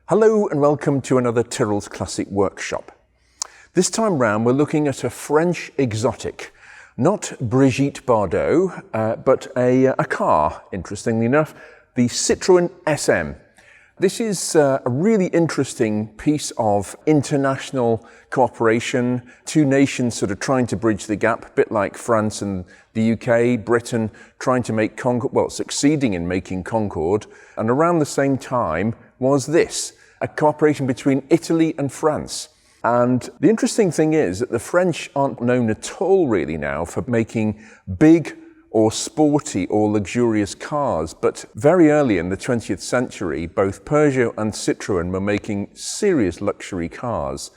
Hello and welcome to another Tyrrell's Classic Workshop. This time round we're looking at a French exotic, not Brigitte Bardot, but a car, interestingly enough, the Citroën SM. This is a really interesting piece of international cooperation, two nations sort of trying to bridge the gap, a bit like France and the UK, Britain trying to make Concorde, well, succeeding in making Concorde, and around the same time was this, a cooperation between Italy and France. And the interesting thing is that the French aren't known at all really now for making big or sporty or luxurious cars, but very early in the 20th century, both Peugeot and Citroën were making serious luxury cars,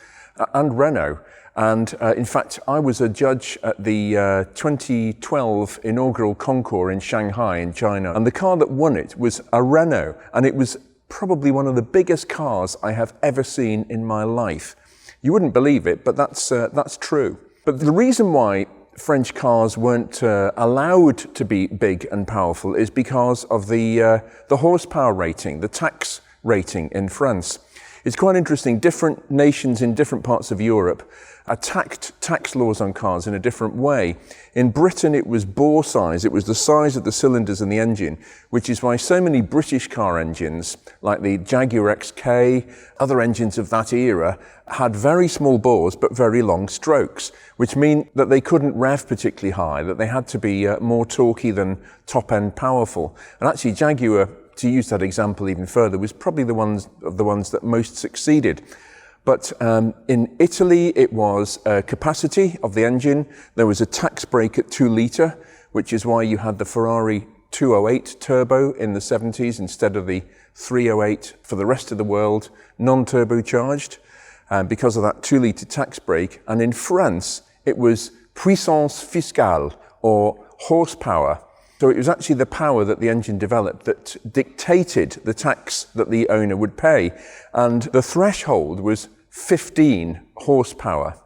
and Renault. And in fact, I was a judge at the 2012 inaugural Concorde in Shanghai in China, and the car that won it was a Renault, and it was probably one of the biggest cars I have ever seen in my life. You wouldn't believe it, but that's true. But the reason why French cars weren't allowed to be big and powerful is because of the horsepower rating, the tax rating in France. It's quite interesting. Different nations in different parts of Europe attacked tax laws on cars in a different way. In Britain, it was bore size. It was the size of the cylinders in the engine, which is why so many British car engines, like the Jaguar XK, other engines of that era, had very small bores but very long strokes, which mean that they couldn't rev particularly high, that they had to be more torquey than top-end powerful. And actually, Jaguar, to use that example even further, was probably the ones that most succeeded. But in Italy, it was capacity of the engine. There was a tax brake at 2 litre, which is why you had the Ferrari 208 turbo in the 70s instead of the 308 for the rest of the world, non-turbocharged, because of that 2 litre tax brake. And in France, it was puissance fiscale, or horsepower. So it was actually the power that the engine developed that dictated the tax that the owner would pay. And the threshold was 15 horsepower.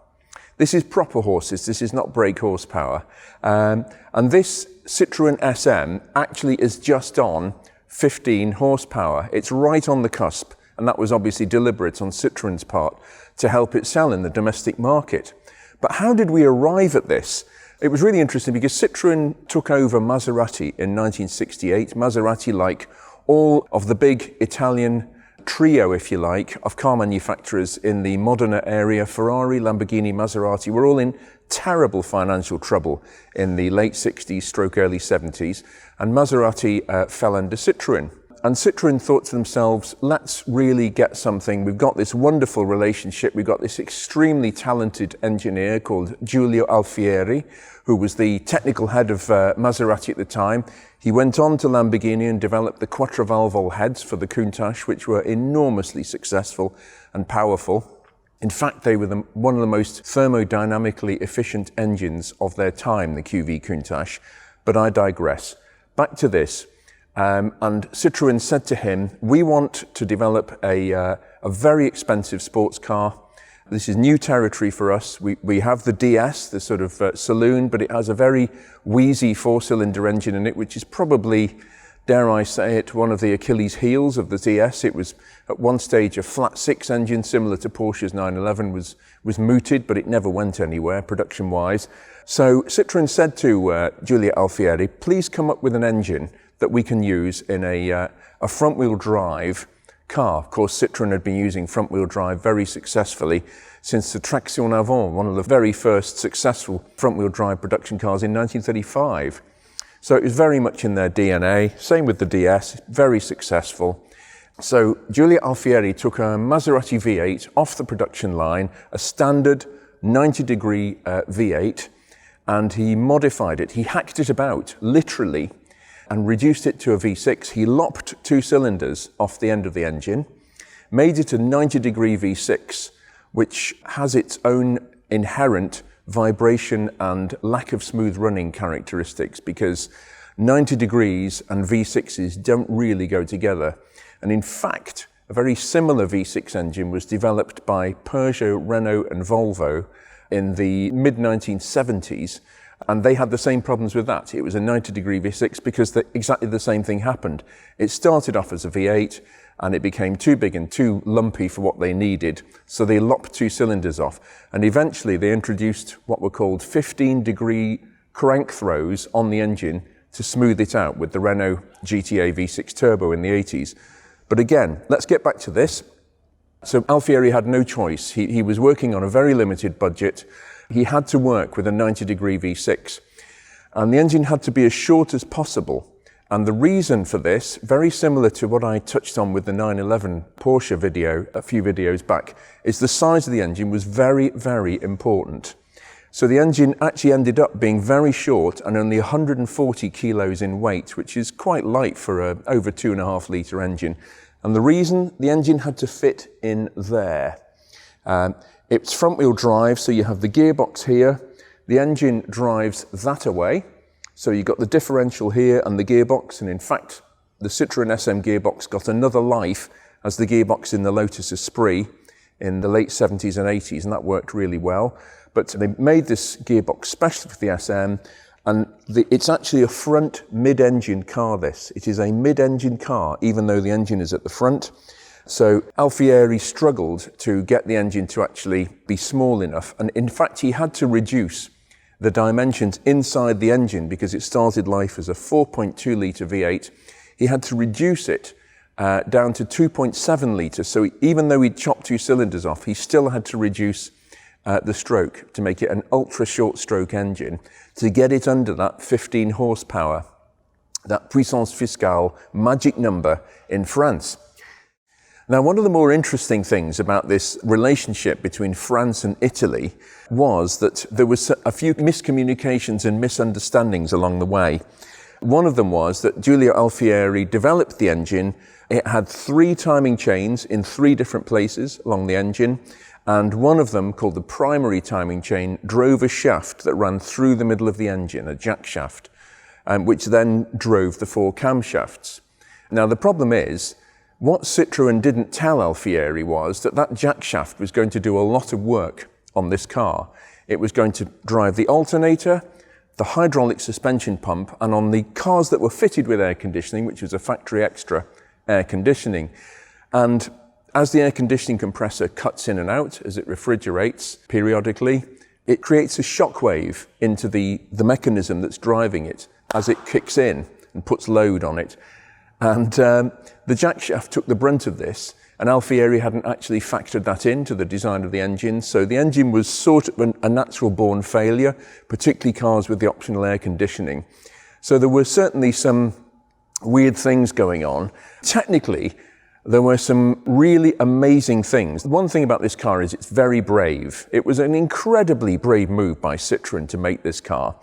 This is proper horses, this is not brake horsepower. And this Citroën SM actually is just on 15 horsepower. It's right on the cusp, and that was obviously deliberate on Citroën's part to help it sell in the domestic market. But how did we arrive at this? It was really interesting because Citroën took over Maserati in 1968. Maserati, like all of the big Italian trio, if you like, of car manufacturers in the Modena area, Ferrari, Lamborghini, Maserati, were all in terrible financial trouble in the late 60s, early 70s, and Maserati fell under Citroën. And Citroën thought to themselves, let's really get something. We've got this wonderful relationship. We've got this extremely talented engineer called Guilio Alfieri, who was the technical head of Maserati at the time. He went on to Lamborghini and developed the Quattrovalvole heads for the Countach, which were enormously successful and powerful. In fact, they were one of the most thermodynamically efficient engines of their time, the QV Countach. But I digress. Back to this. And Citroën said to him, we want to develop a very expensive sports car. This is new territory for us. We have the DS, the sort of saloon, but it has a very wheezy 4-cylinder engine in it, which is probably, dare I say it, one of the Achilles heels of the DS. It was at one stage a flat 6 engine, similar to Porsche's 911, was mooted, but it never went anywhere production-wise. So Citroën said to Giulio Alfieri, please come up with an engine that we can use in a front-wheel drive car. Of course, Citroën had been using front-wheel drive very successfully since the Traction Avant, one of the very first successful front-wheel drive production cars in 1935. So it was very much in their DNA. Same with the DS, very successful. So Giulio Alfieri took a Maserati V8 off the production line, a standard 90-degree V8, and he modified it. He hacked it about, literally, and reduced it to a V6. He lopped 2 cylinders off the end of the engine, made it a 90-degree V6, which has its own inherent vibration and lack of smooth running characteristics, because 90 degrees and V6s don't really go together. And in fact, a very similar V6 engine was developed by Peugeot, Renault and Volvo in the mid-1970s, and they had the same problems with that. It was a 90-degree V6 because exactly the same thing happened. It started off as a V8, and it became too big and too lumpy for what they needed. So they lopped 2 cylinders off, and eventually they introduced what were called 15-degree crank throws on the engine to smooth it out with the Renault GTA V6 Turbo in the 80s. But again, let's get back to this. So Alfieri had no choice. He was working on a very limited budget. He had to work with a 90-degree V6, and the engine had to be as short as possible. And the reason for this, very similar to what I touched on with the 911 Porsche video a few videos back, is the size of the engine was very, very important. So the engine actually ended up being very short and only 140 kilos in weight, which is quite light for a over 2.5 litre engine. And the reason, the engine had to fit in there. It's front wheel drive, so you have the gearbox here. The engine drives that away. So you've got the differential here and the gearbox, and in fact, the Citroën SM gearbox got another life as the gearbox in the Lotus Esprit in the late 70s and 80s, and that worked really well. But they made this gearbox special for the SM, and it's actually a front mid-engine car, this. It is a mid-engine car, even though the engine is at the front. So Alfieri struggled to get the engine to actually be small enough, and in fact, he had to reduce the dimensions inside the engine because it started life as a 4.2 litre V8. He had to reduce it down to 2.7 litres. So even though he'd chopped 2 cylinders off, he still had to reduce the stroke to make it an ultra short stroke engine to get it under that 15 horsepower, that puissance fiscale magic number in France. Now, one of the more interesting things about this relationship between France and Italy was that there was a few miscommunications and misunderstandings along the way. One of them was that Guilio Alfieri developed the engine. It had 3 timing chains in 3 different places along the engine, and one of them, called the primary timing chain, drove a shaft that ran through the middle of the engine, a jack shaft, which then drove the 4 camshafts. Now, the problem is, what Citroën didn't tell Alfieri was that that jack shaft was going to do a lot of work on this car. It was going to drive the alternator, the hydraulic suspension pump, and on the cars that were fitted with air conditioning, which was a factory extra air conditioning. And as the air conditioning compressor cuts in and out, as it refrigerates periodically, it creates a shock wave into the mechanism that's driving it as it kicks in and puts load on it. And the jack shaft took the brunt of this, and Alfieri hadn't actually factored that into the design of the engine. So the engine was sort of a natural-born failure, particularly cars with the optional air conditioning. So there were certainly some weird things going on. Technically, there were some really amazing things. One thing about this car is it's very brave. It was an incredibly brave move by Citroën to make this car.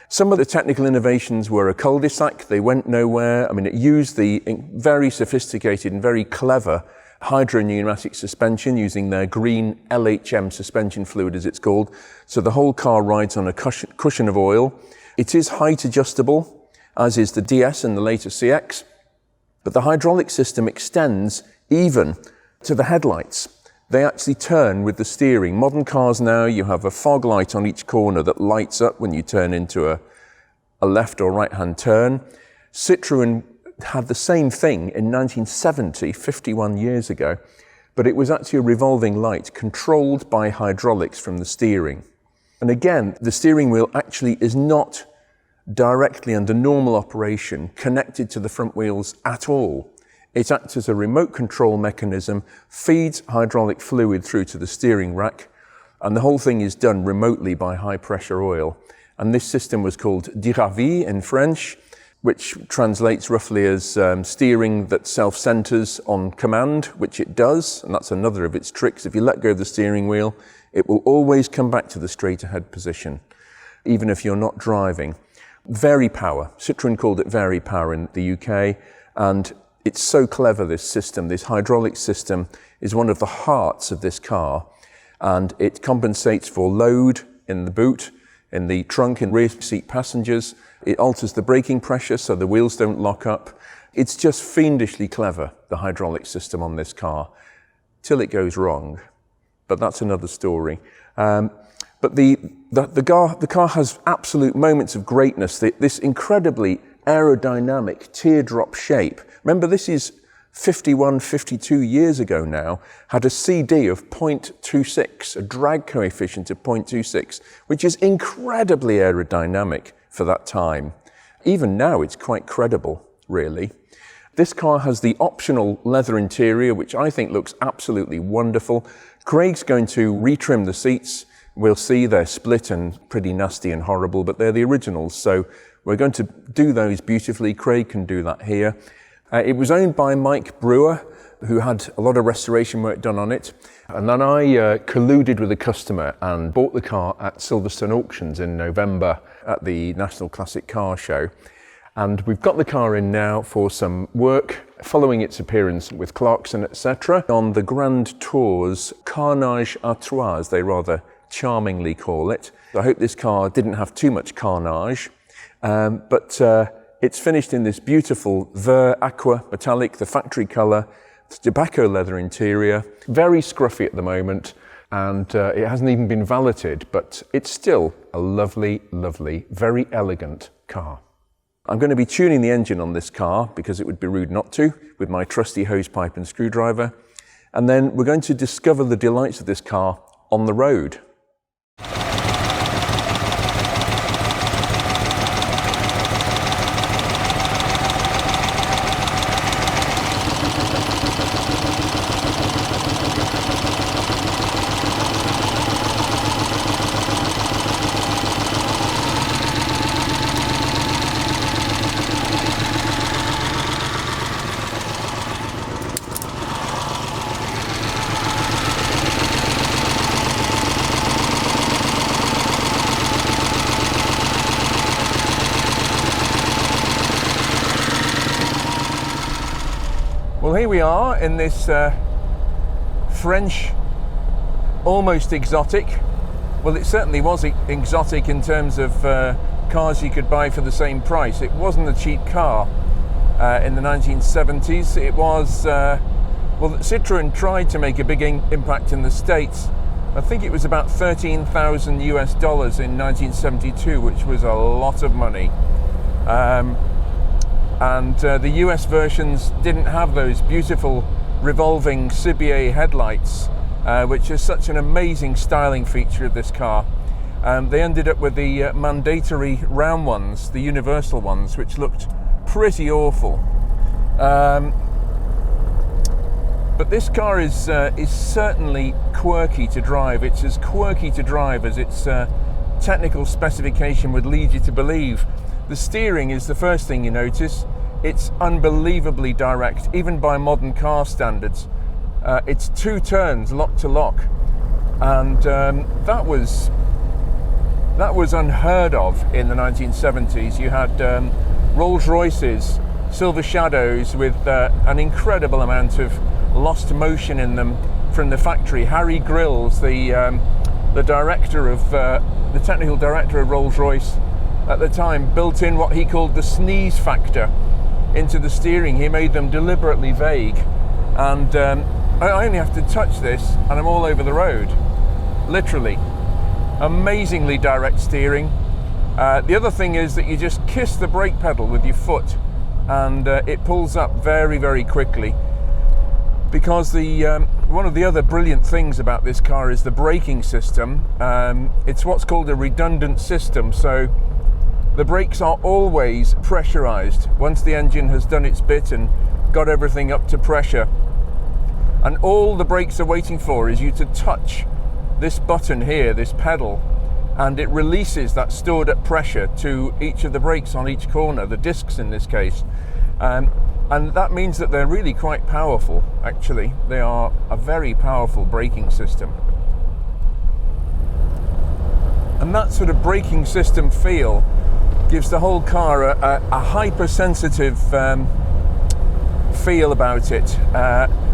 Some of the technical innovations were a cul-de-sac. They went nowhere. I mean, it used the very sophisticated and very clever hydropneumatic suspension using their green LHM suspension fluid, as it's called. So the whole car rides on a cushion of oil. It is height adjustable, as is the DS and the later CX. But the hydraulic system extends even to the headlights. They actually turn with the steering. Modern cars now, you have a fog light on each corner that lights up when you turn into a left or right-hand turn. Citroën had the same thing in 1970, 51 years ago, but it was actually a revolving light controlled by hydraulics from the steering. And again, the steering wheel actually is not directly under normal operation connected to the front wheels at all. It acts as a remote control mechanism, feeds hydraulic fluid through to the steering rack, and the whole thing is done remotely by high pressure oil. And this system was called diravi in French, which translates roughly as steering that self-centers on command, which it does, and that's another of its tricks. If you let go of the steering wheel, it will always come back to the straight ahead position, even if you're not driving. Vari-Power. Citroën called it Vari-Power in the UK, and it's so clever, this system. This hydraulic system is one of the hearts of this car, and it compensates for load in the boot, in the trunk and rear seat passengers. It alters the braking pressure so the wheels don't lock up. It's just fiendishly clever, the hydraulic system on this car, till it goes wrong. But that's another story. But the car has absolute moments of greatness. This incredibly aerodynamic teardrop shape. Remember, this is 51, 52 years ago now, had a CD of 0.26, a drag coefficient of 0.26, which is incredibly aerodynamic for that time. Even now, it's quite credible, really. This car has the optional leather interior, which I think looks absolutely wonderful. Craig's going to retrim the seats. We'll see they're split and pretty nasty and horrible, but they're the originals, so we're going to do those beautifully. Craig can do that here. It was owned by Mike Brewer, who had a lot of restoration work done on it. And then I colluded with a customer and bought the car at Silverstone Auctions in November at the National Classic Car Show. And we've got the car in now for some work following its appearance with Clarkson, etc. on the Grand Tour's Carnage à Trois, as they rather charmingly call it. I hope this car didn't have too much carnage, but it's finished in this beautiful Ver Aqua metallic, the factory colour, tobacco leather interior, very scruffy at the moment, and it hasn't even been valeted, but it's still a lovely, lovely, very elegant car. I'm going to be tuning the engine on this car, because it would be rude not to, with my trusty hosepipe and screwdriver, and then we're going to discover the delights of this car on the road. Well, here we are in this French, almost exotic. Well, it certainly was exotic in terms of cars you could buy for the same price. It wasn't a cheap car in the 1970s. It was, well, Citroën tried to make a big impact in the States. I think it was about $13,000 US in 1972, which was a lot of money. And the US versions didn't have those beautiful revolving Cibier headlights, which is such an amazing styling feature of this car. They ended up with the mandatory round ones, the universal ones, which looked pretty awful. But this car is certainly quirky to drive. It's as quirky to drive as its technical specification would lead you to believe. The steering is the first thing you notice. It's unbelievably direct, even by modern car standards. It's 2 turns, lock to lock, and that was unheard of in the 1970s. You had Rolls Royces, Silver Shadows, with an incredible amount of lost motion in them from the factory. Harry Grills, the director of the technical director of Rolls Royce at the time, built in what he called the sneeze factor into the steering. He made them deliberately vague, and I only have to touch this and I'm all over the road, literally. Amazingly direct steering. The other thing is that you just kiss the brake pedal with your foot and it pulls up very, very quickly, because one of the other brilliant things about this car is the braking system. It's what's called a redundant system, so the brakes are always pressurized once the engine has done its bit and got everything up to pressure. And all the brakes are waiting for is you to touch this button here, this pedal, and it releases that stored up pressure to each of the brakes on each corner, the discs in this case. And that means that they're really quite powerful, actually. They are a very powerful braking system. And that sort of braking system feel gives the whole car a hypersensitive feel about it.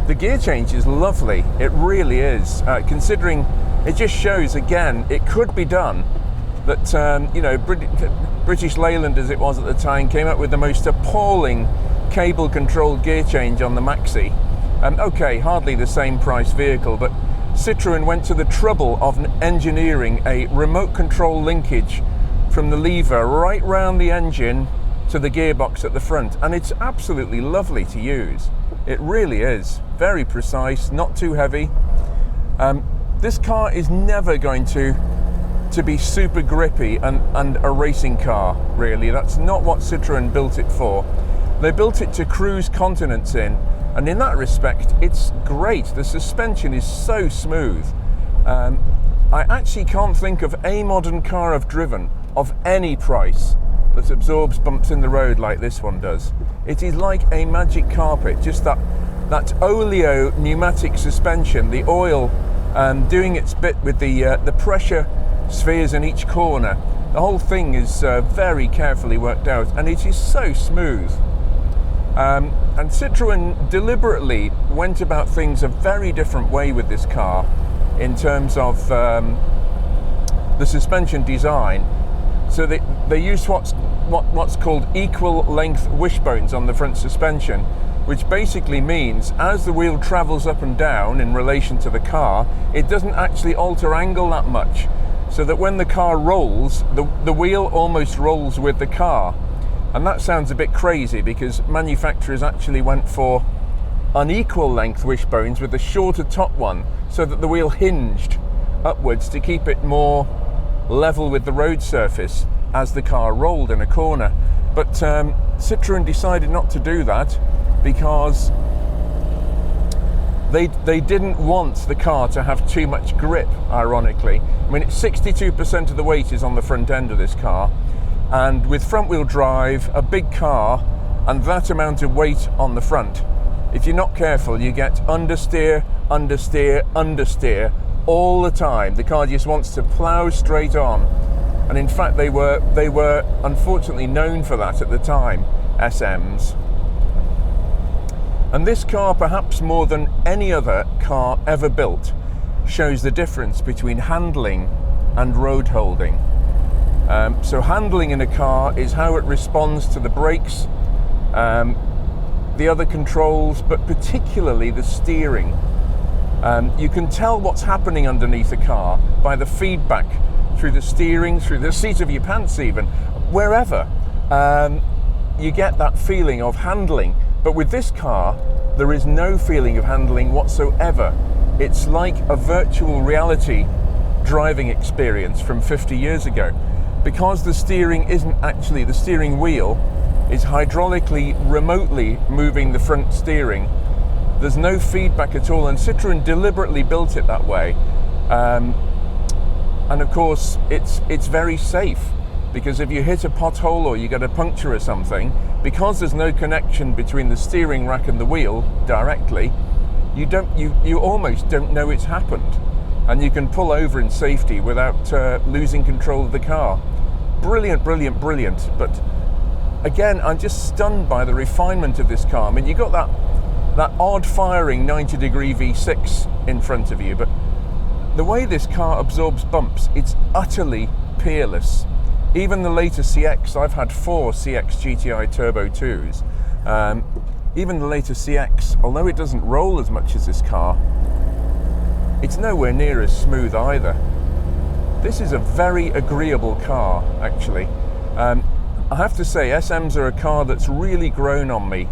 The gear change is lovely, it really is. Considering it just shows, again, it could be done. That, you know, British Leyland, as it was at the time, came up with the most appalling cable-controlled gear change on the Maxi. Okay, hardly the same price vehicle, but Citroën went to the trouble of engineering a remote control linkage from the lever right round the engine to the gearbox at the front, and it's absolutely lovely to use. It really is. Very precise, not too heavy. This car is never going to be super grippy and a racing car, really. That's not what Citroën built it for. They built it to cruise continents in, and in that respect, it's great. The suspension is so smooth. I actually can't think of a modern car I've driven of any price that absorbs bumps in the road like this one does. It is like a magic carpet, just that oleo pneumatic suspension, the oil doing its bit with the pressure spheres in each corner. The whole thing is very carefully worked out, and it is so smooth. And Citroën deliberately went about things a very different way with this car in terms of the suspension design. So they used what's called equal length wishbones on the front suspension, which basically means as the wheel travels up and down in relation to the car, it doesn't actually alter angle that much, so that when the car rolls, the wheel almost rolls with the car. And that sounds a bit crazy because manufacturers actually went for unequal length wishbones with a shorter top one, so that the wheel hinged upwards to keep it more level with the road surface as the car rolled in a corner. But Citroën decided not to do that because they didn't want the car to have too much grip, ironically. I mean, 62% of the weight is on the front end of this car, and with front wheel drive, a big car, and that amount of weight on the front, if you're not careful, you get understeer, understeer, understeer all the time. The car just wants to plough straight on. And in fact, they were unfortunately known for that at the time, SMs. And this car, perhaps more than any other car ever built, shows the difference between handling and road holding. So handling in a car is how it responds to the brakes, the other controls, but particularly the steering. You can tell what's happening underneath the car by the feedback through the steering, through the seat of your pants even, wherever. You get that feeling of handling. But with this car, there is no feeling of handling whatsoever. It's like a virtual reality driving experience from 50 years ago. Because the steering isn't actually, the steering wheel is hydraulically remotely moving the front steering. There's no feedback at all, and Citroën deliberately built it that way. And of course, it's very safe, because if you hit a pothole or you get a puncture or something, because there's no connection between the steering rack and the wheel directly, you almost don't know it's happened, and you can pull over in safety without losing control of the car. Brilliant, brilliant, brilliant. But again, I'm just stunned by the refinement of this car. I mean, you got that odd firing 90-degree V6 in front of you, but the way this car absorbs bumps, it's utterly peerless. Even the later CX, I've had 4 CX GTI Turbo 2s, even the later CX, although it doesn't roll as much as this car, it's nowhere near as smooth either. This is a very agreeable car, actually. I have to say, SMs are a car that's really grown on me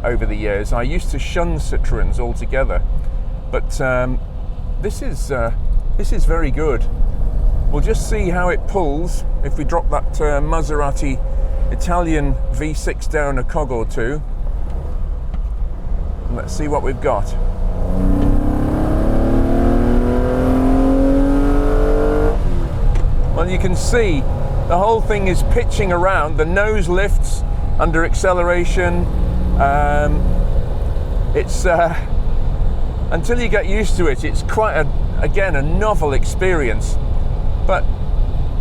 over the years. I used to shun Citroëns altogether, but this is very good. We'll just see how it pulls if we drop that Maserati Italian V6 down a cog or two. And let's see what we've got. Well, you can see the whole thing is pitching around. The nose lifts under acceleration. It's until you get used to it, it's quite a novel experience. But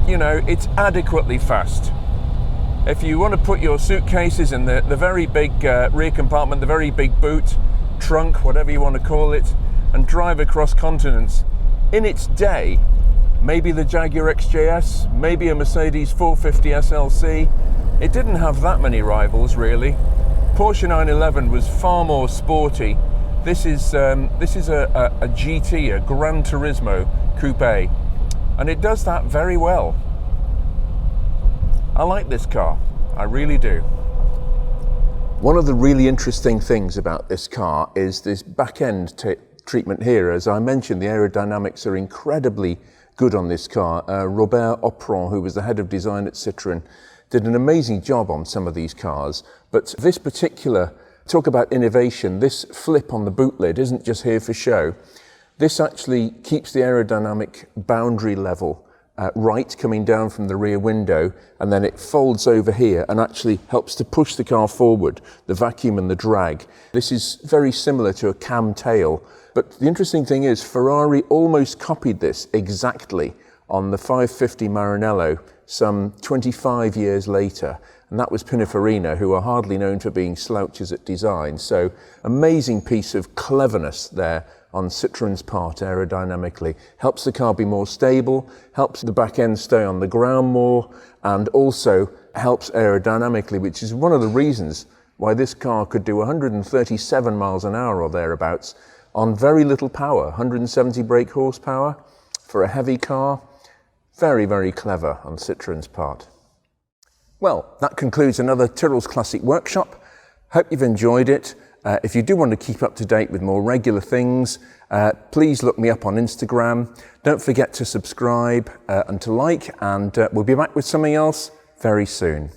you know, it's adequately fast. If you want to put your suitcases in the very big rear compartment, the very big boot, trunk, whatever you want to call it, and drive across continents in its day, maybe the Jaguar XJS, maybe a Mercedes 450 SLC. It didn't have that many rivals, really. Porsche 911 was far more sporty. This is a GT, a Gran Turismo coupe, and it does that very well. I like this car. I really do. One of the really interesting things about this car is this back end treatment here. As I mentioned, the aerodynamics are incredibly good on this car. Robert Opron, who was the head of design at Citroën, did an amazing job on some of these cars. But this particular, talk about innovation, this flip on the boot lid isn't just here for show. This actually keeps the aerodynamic boundary level right coming down from the rear window, and then it folds over here and actually helps to push the car forward, the vacuum and the drag. This is very similar to a Kamm tail, but the interesting thing is Ferrari almost copied this exactly on the 550 Maranello some 25 years later, and that was Pininfarina, who are hardly known for being slouches at design. So amazing piece of cleverness there on Citroën's part aerodynamically. Helps the car be more stable, helps the back end stay on the ground more, and also helps aerodynamically, which is one of the reasons why this car could do 137 miles an hour or thereabouts on very little power, 170 brake horsepower for a heavy car. Very, very clever on Citroën's part. Well, that concludes another Tyrrell's Classic Workshop. Hope you've enjoyed it. If you do want to keep up to date with more regular things, please look me up on Instagram. Don't forget to subscribe and to like, and we'll be back with something else very soon.